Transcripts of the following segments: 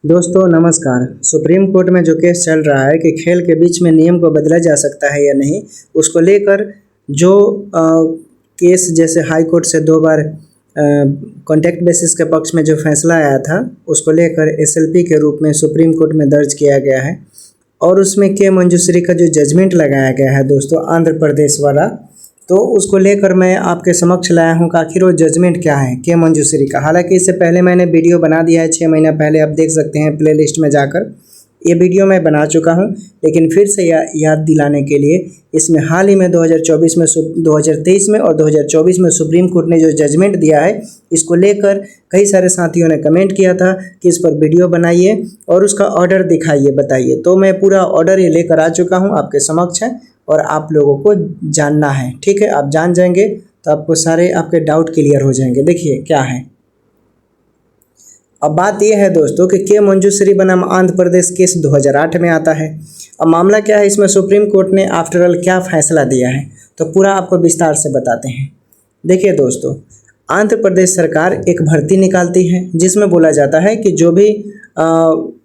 दोस्तों नमस्कार। Supreme court में जो केस चल रहा है कि खेल के बीच में नियम को बदला जा सकता है या नहीं, उसको लेकर जो केस जैसे हाई कोर्ट से 2 बार कॉन्ट्रैक्ट बेसिस के पक्ष में जो फैसला आया था, उसको लेकर एसएलपी के रूप में सुप्रीम कोर्ट में दर्ज किया गया है। और उसमें के मंजूश्री का जो जजमेंट लगाया गया है दोस्तों, आंध्र प्रदेश वाला, तो उसको लेकर मैं आपके समक्ष लाया हूँ कि आखिर वो जजमेंट क्या है के मंजूश्री का। हालांकि इससे पहले मैंने वीडियो बना दिया है 6 महीना पहले, आप देख सकते हैं प्लेलिस्ट में जाकर। ये वीडियो मैं बना चुका हूँ, लेकिन फिर से याद दिलाने के लिए इसमें हाल ही में 2023 में और 2024 में सुप्रीम कोर्ट ने जो जजमेंट दिया है, इसको लेकर कई सारे साथियों ने कमेंट किया था कि इस पर वीडियो बनाइए और उसका ऑर्डर दिखाइए, बताइए। तो मैं पूरा ऑर्डर ये लेकर आ चुका हूँ, आपके समक्ष है और आप लोगों को जानना है। ठीक है, आप जान जाएंगे तो आपको सारे आपके डाउट क्लियर हो जाएंगे। देखिए क्या है। अब बात यह है दोस्तों कि के मंजूश्री बनाम आंध्र प्रदेश केस 2008 में आता है। अब मामला क्या है, इसमें सुप्रीम कोर्ट ने आफ्टर ऑल क्या फैसला दिया है, तो पूरा आपको विस्तार से बताते हैं। देखिए दोस्तों, आंध्र प्रदेश सरकार एक भर्ती निकालती है जिसमें बोला जाता है कि जो भी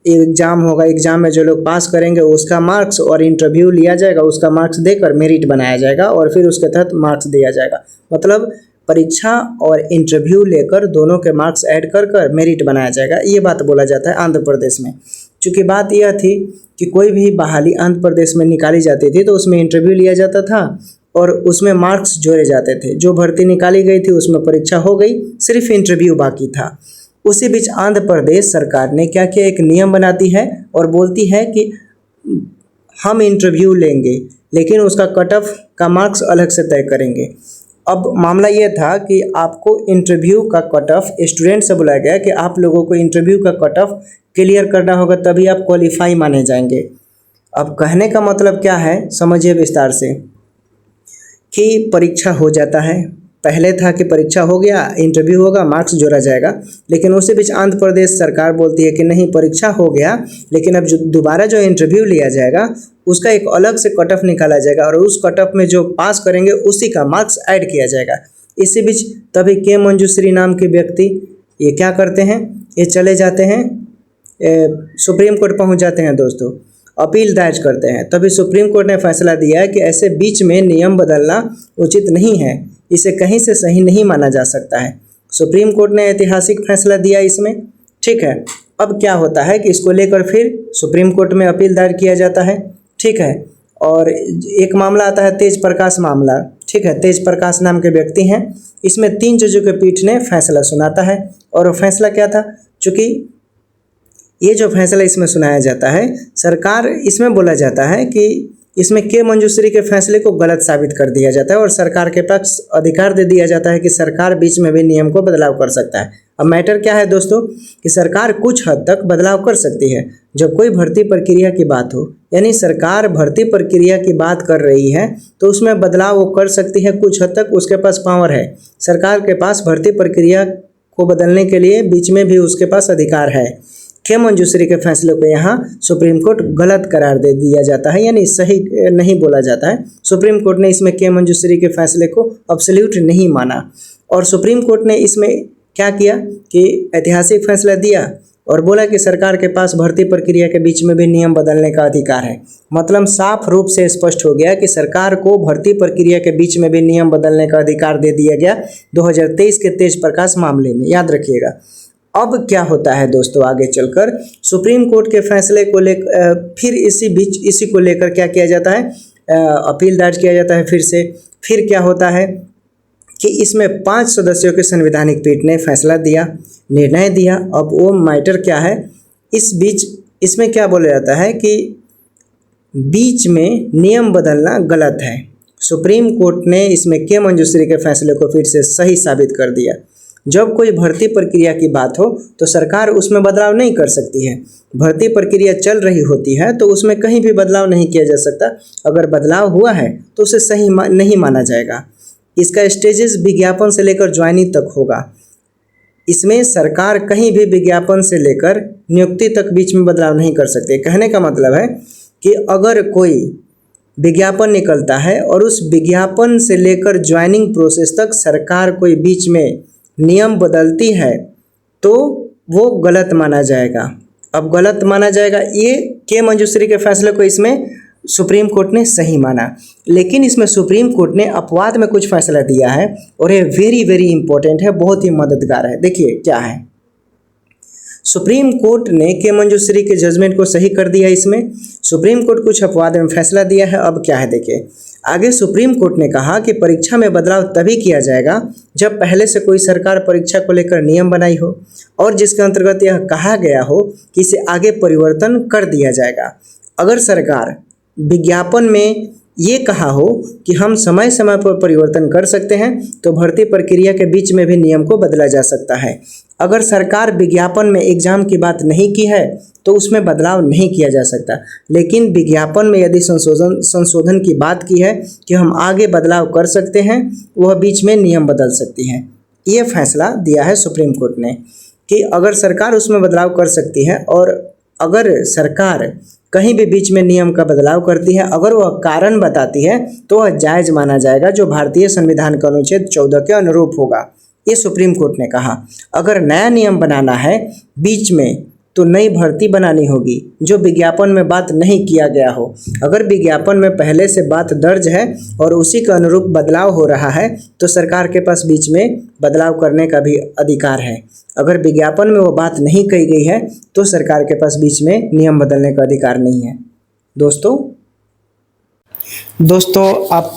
एग्ज़ाम होगा, एग्ज़ाम में जो लोग पास करेंगे उसका मार्क्स और इंटरव्यू लिया जाएगा, उसका मार्क्स देकर मेरिट बनाया जाएगा और फिर उसके तहत मार्क्स दिया जाएगा। मतलब परीक्षा और इंटरव्यू लेकर दोनों के मार्क्स ऐड कर मेरिट बनाया जाएगा, ये बात बोला जाता है आंध्र प्रदेश में। चूँकि बात यह थी कि कोई भी बहाली आंध्र प्रदेश में निकाली जाती थी तो उसमें इंटरव्यू लिया जाता था और उसमें मार्क्स जोड़े जाते थे। जो भर्ती निकाली गई थी उसमें परीक्षा हो गई, सिर्फ इंटरव्यू बाकी था। उसी बीच आंध्र प्रदेश सरकार ने क्या किया, एक नियम बनाती है और बोलती है कि हम इंटरव्यू लेंगे लेकिन उसका कट ऑफ का मार्क्स अलग से तय करेंगे। अब मामला ये था कि आपको इंटरव्यू का कट ऑफ स्टूडेंट से बुलाया गया कि आप लोगों को इंटरव्यू का कट ऑफ क्लियर करना होगा, तभी आप क्वालिफाई माने जाएंगे। अब कहने का मतलब क्या है, समझिए विस्तार से कि परीक्षा हो जाता है। पहले था कि परीक्षा हो गया, इंटरव्यू होगा, मार्क्स जोड़ा जाएगा, लेकिन उसी बीच आंध्र प्रदेश सरकार बोलती है कि नहीं, परीक्षा हो गया लेकिन अब दोबारा जो इंटरव्यू लिया जाएगा उसका एक अलग से कट ऑफ निकाला जाएगा और उस कट ऑफ में जो पास करेंगे उसी का मार्क्स ऐड किया जाएगा। इसी बीच तभी के मंजूश्री नाम के व्यक्ति ये क्या करते हैं, ये चले जाते हैं सुप्रीम कोर्ट पहुँच जाते हैं दोस्तों, अपील दायर करते हैं। तभी सुप्रीम कोर्ट ने फैसला दिया है कि ऐसे बीच में नियम बदलना उचित नहीं है, इसे कहीं से सही नहीं माना जा सकता है। सुप्रीम कोर्ट ने ऐतिहासिक फैसला दिया इसमें। ठीक है, अब क्या होता है कि इसको लेकर फिर सुप्रीम कोर्ट में अपील दायर किया जाता है। ठीक है, और एक मामला आता है तेज प्रकाश मामला। ठीक है, तेज प्रकाश नाम के व्यक्ति हैं, इसमें 3 जजों के पीठ ने फैसला सुनाता है। और वो फैसला क्या था, चूँकि ये जो फैसला इसमें सुनाया जाता है, सरकार इसमें बोला जाता है कि इसमें के मंजूश्री के फैसले को गलत साबित कर दिया जाता है और सरकार के पास अधिकार दे दिया जाता है कि सरकार बीच में भी नियम को बदलाव कर सकता है। अब मैटर क्या है दोस्तों कि सरकार कुछ हद तक बदलाव कर सकती है जब कोई भर्ती प्रक्रिया की बात हो, यानी सरकार भर्ती प्रक्रिया की बात कर रही है तो उसमें बदलाव वो कर सकती है कुछ हद तक, उसके पास पावर है। सरकार के पास भर्ती प्रक्रिया को बदलने के लिए बीच में भी उसके पास अधिकार है। के मंजूश्री के फैसले को यहाँ सुप्रीम कोर्ट गलत करार दे दिया जाता है, यानी सही नहीं बोला जाता है। सुप्रीम कोर्ट ने इसमें के मंजूश्री के फैसले को अब्सोल्यूट नहीं माना और सुप्रीम कोर्ट ने इसमें क्या किया कि ऐतिहासिक फैसला दिया और बोला कि सरकार के पास भर्ती प्रक्रिया के बीच में भी नियम बदलने का अधिकार है। मतलब साफ रूप से स्पष्ट हो गया कि सरकार को भर्ती प्रक्रिया के बीच में भी नियम बदलने का अधिकार दे दिया गया 2023 के तेज प्रकाश मामले में, याद रखिएगा। अब क्या होता है दोस्तों, आगे चलकर सुप्रीम कोर्ट के फैसले को लेकर फिर इसी को लेकर क्या किया जाता है, अपील दायर किया जाता है फिर से। फिर क्या होता है कि इसमें 5 सदस्यों के संवैधानिक पीठ ने फैसला दिया, निर्णय दिया। अब वो मैटर क्या है, इस बीच इसमें क्या बोला जाता है कि बीच में नियम बदलना गलत है। सुप्रीम कोर्ट ने इसमें के मंजूश्री के फैसले को फिर से सही साबित कर दिया। जब कोई भर्ती प्रक्रिया की बात हो तो सरकार उसमें बदलाव नहीं कर सकती है। भर्ती प्रक्रिया चल रही होती है तो उसमें कहीं भी बदलाव नहीं किया जा सकता। अगर बदलाव हुआ है तो उसे सही नहीं माना जाएगा। इसका स्टेजेस विज्ञापन से लेकर ज्वाइनिंग तक होगा। इसमें सरकार कहीं भी विज्ञापन से लेकर नियुक्ति तक बीच में बदलाव नहीं कर सकती। कहने का मतलब है कि अगर कोई विज्ञापन निकलता है और उस विज्ञापन से लेकर ज्वाइनिंग प्रोसेस तक सरकार कोई बीच में नियम बदलती है तो वो गलत माना जाएगा। अब गलत माना जाएगा। ये के मंजूश्री के फैसले को इसमें सुप्रीम कोर्ट ने सही माना, लेकिन इसमें सुप्रीम कोर्ट ने अपवाद में कुछ फैसला दिया है और ये वेरी वेरी इंपॉर्टेंट है, बहुत ही मददगार है। देखिए क्या है, सुप्रीम कोर्ट ने के मंजूश्री के जजमेंट को सही कर दिया। इसमें सुप्रीम कोर्ट कुछ अपवाद में फैसला दिया है। अब क्या है देखिए, आगे सुप्रीम कोर्ट ने कहा कि परीक्षा में बदलाव तभी किया जाएगा जब पहले से कोई सरकार परीक्षा को लेकर नियम बनाई हो और जिसके अंतर्गत यह कहा गया हो कि इसे आगे परिवर्तन कर दिया जाएगा। अगर सरकार विज्ञापन में ये कहा हो कि हम समय समय पर परिवर्तन कर सकते हैं तो भर्ती प्रक्रिया के बीच में भी नियम को बदला जा सकता है। अगर सरकार विज्ञापन में एग्जाम की बात नहीं की है तो उसमें बदलाव नहीं किया जा सकता, लेकिन विज्ञापन में यदि संशोधन की बात की है कि हम आगे बदलाव कर सकते हैं, वह बीच में नियम बदल सकती है। ये फैसला दिया है सुप्रीम कोर्ट ने कि अगर सरकार उसमें बदलाव कर सकती है और अगर सरकार कहीं भी बीच में नियम का बदलाव करती है, अगर वह कारण बताती है तो वह जायज़ माना जाएगा, जो भारतीय संविधान का अनुच्छेद 14 के अनुरूप होगा। ये सुप्रीम कोर्ट ने कहा। अगर नया नियम बनाना है बीच में तो नई भर्ती बनानी होगी जो विज्ञापन में बात नहीं किया गया हो। अगर विज्ञापन में पहले से बात दर्ज है और उसी के अनुरूप बदलाव हो रहा है तो सरकार के पास बीच में बदलाव करने का भी अधिकार है। अगर विज्ञापन में वो बात नहीं कही गई है तो सरकार के पास बीच में नियम बदलने का अधिकार नहीं है। दोस्तों आप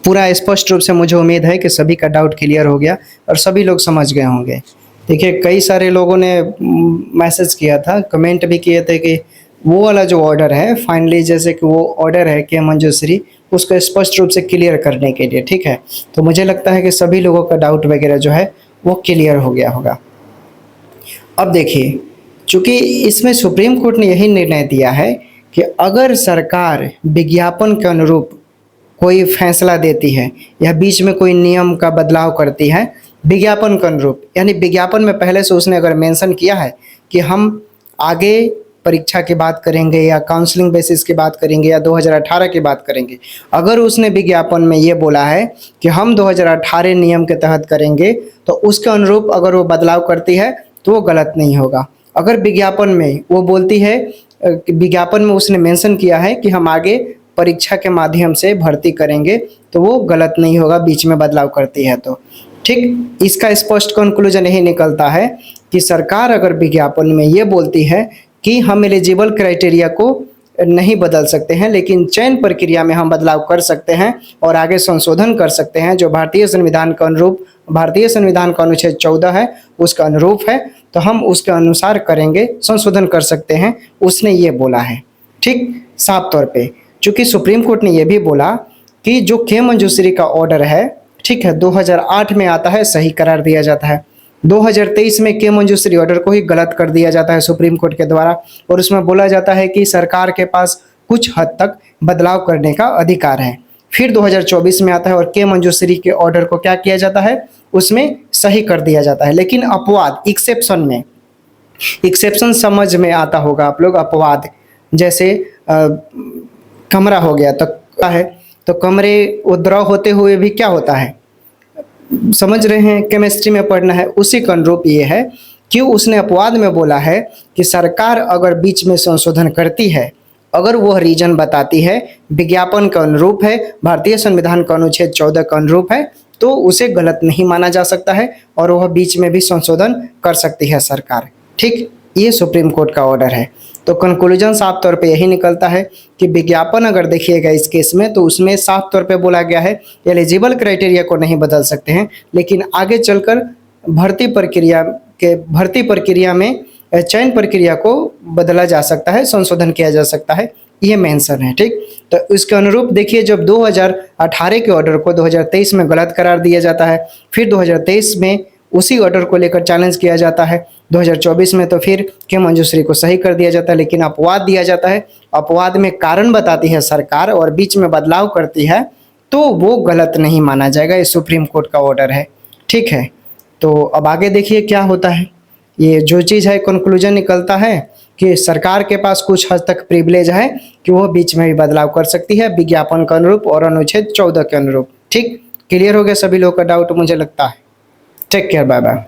पूरा स्पष्ट रूप से, मुझे उम्मीद है कि सभी का डाउट क्लियर हो गया और सभी लोग समझ गए होंगे। देखिए कई सारे लोगों ने मैसेज किया था, कमेंट भी किए थे कि वो वाला जो ऑर्डर है फाइनली, जैसे कि वो ऑर्डर है के मंजूश्री, उसको स्पष्ट रूप से क्लियर करने के लिए, ठीक है। तो मुझे लगता है कि सभी लोगों का डाउट वगैरह जो है वो क्लियर हो गया होगा। अब देखिए, चूँकि इसमें सुप्रीम कोर्ट ने यही निर्णय दिया है कि अगर सरकार विज्ञापन के अनुरूप कोई फैसला देती है या बीच में कोई नियम का बदलाव करती है विज्ञापन के अनुरूप, यानी विज्ञापन में पहले से उसने अगर मेंशन किया है कि हम आगे परीक्षा की बात करेंगे या काउंसलिंग बेसिस की बात करेंगे या 2018 की बात करेंगे, अगर उसने विज्ञापन में ये बोला है कि हम 2018 नियम के तहत करेंगे तो उसके अनुरूप अगर वो बदलाव करती है तो वो गलत नहीं होगा। अगर विज्ञापन में वो बोलती है, विज्ञापन में उसने मेंशन किया है कि हम आगे परीक्षा के माध्यम से भर्ती करेंगे तो वो गलत नहीं होगा, बीच में बदलाव करती है तो, ठीक। इसका स्पष्ट कंक्लूजन यही निकलता है कि सरकार अगर विज्ञापन में ये बोलती है कि हम एलिजिबल क्राइटेरिया को नहीं बदल सकते हैं लेकिन चयन प्रक्रिया में हम बदलाव कर सकते हैं और आगे संशोधन कर सकते हैं जो भारतीय संविधान के अनुरूप, भारतीय संविधान का अनुच्छेद 14 है उसका अनुरूप है, तो हम उसके अनुसार करेंगे, संशोधन कर सकते हैं, उसने ये बोला है, ठीक। साफ तौर पे चूँकि सुप्रीम कोर्ट ने यह भी बोला कि जो के मंजूश्री का ऑर्डर है, ठीक है, 2008 में आता है, सही करार दिया जाता है। 2023 में के मंजूश्री ऑर्डर को ही गलत कर दिया जाता है सुप्रीम कोर्ट के द्वारा और उसमें बोला जाता है कि सरकार के पास कुछ हद तक बदलाव करने का अधिकार है। फिर 2024 में आता है और के मंजूश्री के ऑर्डर को क्या किया जाता है, उसमें सही कर दिया जाता है। लेकिन अपवाद, एक्सेप्शन में, एक्सेप्शन समझ में आता होगा आप लोग, अपवाद जैसे कमरा हो गया तो क्या है, तो कमरे उद्रव होते हुए भी क्या होता है, समझ रहे हैं, केमिस्ट्री में पढ़ना है, उसी का अनुरूप ये है कि उसने अपवाद में बोला है कि सरकार अगर बीच में संशोधन करती है, अगर वह रीजन बताती है विज्ञापन का अनुरूप है, भारतीय संविधान का अनुच्छेद 14 का अनुरूप है, तो उसे गलत नहीं माना जा सकता है और वह बीच में भी संशोधन कर सकती है सरकार, ठीक। ये सुप्रीम कोर्ट का ऑर्डर है। तो कंक्लूजन साफ तौर पे यही निकलता है कि विज्ञापन अगर देखिएगा इस केस में तो उसमें साफ तौर पे बोला गया है एलिजिबल क्राइटेरिया को नहीं बदल सकते हैं, लेकिन आगे चलकर भर्ती प्रक्रिया में चयन प्रक्रिया को बदला जा सकता है, संशोधन किया जा सकता है, ये मेंशन है, ठीक। तो इसके अनुरूप देखिए, जब 2018 के ऑर्डर को 2023 में गलत करार दिया जाता है, फिर 2023 में उसी ऑर्डर को लेकर चैलेंज किया जाता है, 2024 में तो फिर के मंजूश्री को सही कर दिया जाता है, लेकिन अपवाद दिया जाता है, अपवाद में कारण बताती है सरकार और बीच में बदलाव करती है तो वो गलत नहीं माना जाएगा। ये सुप्रीम कोर्ट का ऑर्डर है, ठीक है। तो अब आगे देखिए क्या होता है। ये जो चीज़ है, कंक्लूजन निकलता है कि सरकार के पास कुछ हद तक प्रिविलेज है कि वो बीच में भी बदलाव कर सकती है विज्ञापन के अनुरूप और अनुच्छेद 14 के अनुरूप, ठीक। क्लियर हो गया सभी लोगों का डाउट मुझे लगता है। Take care, bye bye.